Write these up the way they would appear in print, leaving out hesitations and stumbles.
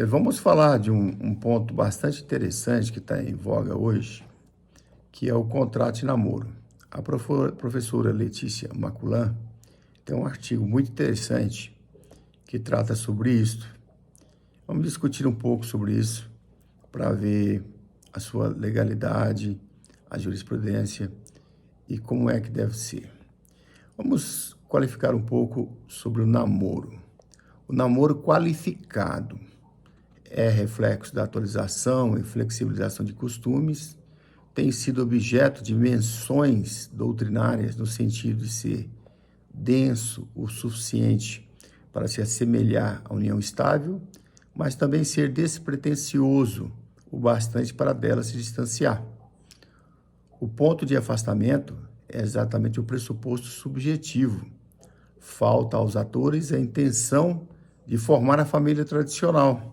Vamos falar de um ponto bastante interessante que está em voga hoje, que é o contrato de namoro. A professora Letícia Maculan tem um artigo muito interessante que trata sobre isso. Vamos discutir um pouco sobre isso para ver a sua legalidade, a jurisprudência e como é que deve ser. Vamos qualificar um pouco sobre o namoro. O namoro qualificado é reflexo da atualização e flexibilização de costumes, tem sido objeto de menções doutrinárias no sentido de ser denso o suficiente para se assemelhar à união estável, mas também ser despretensioso o bastante para dela se distanciar. O ponto de afastamento é exatamente o pressuposto subjetivo. Falta aos atores a intenção de formar a família tradicional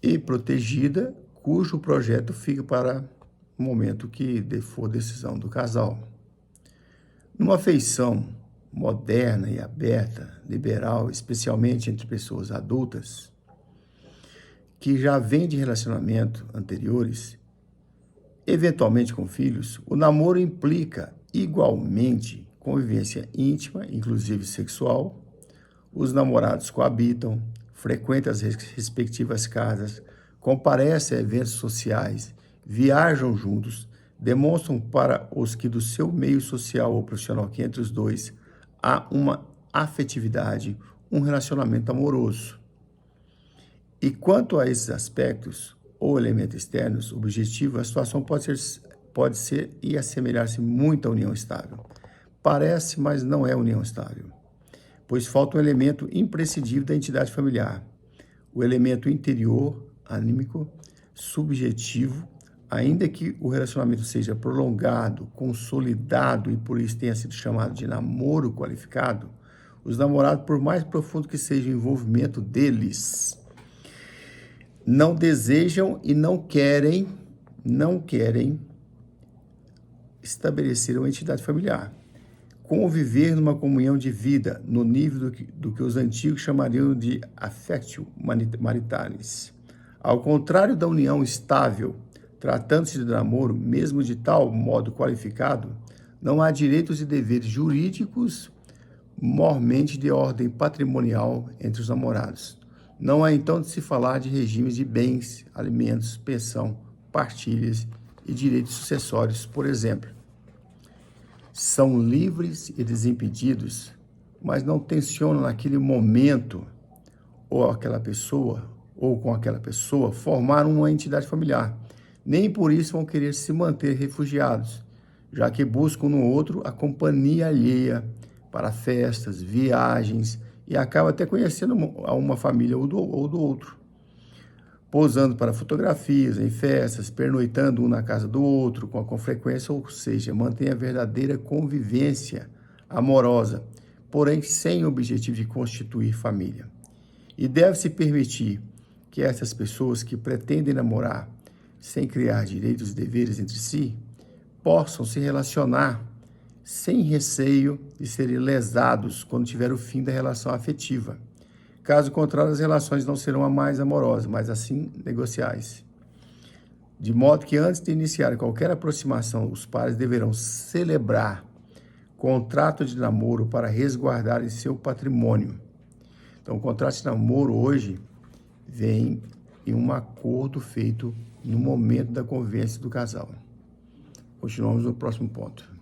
e protegida, cujo projeto fica para o momento que for decisão do casal. Numa afeição moderna e aberta, liberal, especialmente entre pessoas adultas, que já vêm de relacionamento anteriores, eventualmente com filhos, o namoro implica igualmente convivência íntima, inclusive sexual. Os namorados coabitam, frequentam as respectivas casas, comparecem a eventos sociais, viajam juntos, demonstram para os que do seu meio social ou profissional que entre os dois há uma afetividade, um relacionamento amoroso. E quanto a esses aspectos ou elementos externos, objetivo, a situação pode ser e assemelhar-se muito à união estável. Parece, mas não é união estável, pois falta um elemento imprescindível da entidade familiar, o elemento interior, anímico, subjetivo, ainda que o relacionamento seja prolongado, consolidado e por isso tenha sido chamado de namoro qualificado, os namorados, por mais profundo que seja o envolvimento deles, não desejam e não querem estabelecer uma entidade familiar. Conviver numa comunhão de vida no nível do que os antigos chamariam de affectio maritalis. Ao contrário da união estável, tratando-se de namoro, mesmo de tal modo qualificado, não há direitos e deveres jurídicos mormente de ordem patrimonial entre os namorados. Não há então de se falar de regimes de bens, alimentos, pensão, partilhas e direitos sucessórios, por exemplo. São livres e desimpedidos, mas não tensionam naquele momento ou com aquela pessoa formar uma entidade familiar. Nem por isso vão querer se manter refugiados, já que buscam no outro a companhia alheia para festas, viagens e acaba até conhecendo uma família ou do outro. Posando para fotografias em festas, pernoitando um na casa do outro com frequência, ou seja, mantém a verdadeira convivência amorosa, porém sem o objetivo de constituir família. E deve-se permitir que essas pessoas que pretendem namorar sem criar direitos e deveres entre si, possam se relacionar sem receio de serem lesados quando tiver o fim da relação afetiva. Caso contrário, as relações não serão mais amorosas, mas assim negociais. De modo que antes de iniciar qualquer aproximação, os pares deverão celebrar contrato de namoro para resguardarem seu patrimônio. Então, o contrato de namoro hoje vem em um acordo feito no momento da convivência do casal. Continuamos no próximo ponto.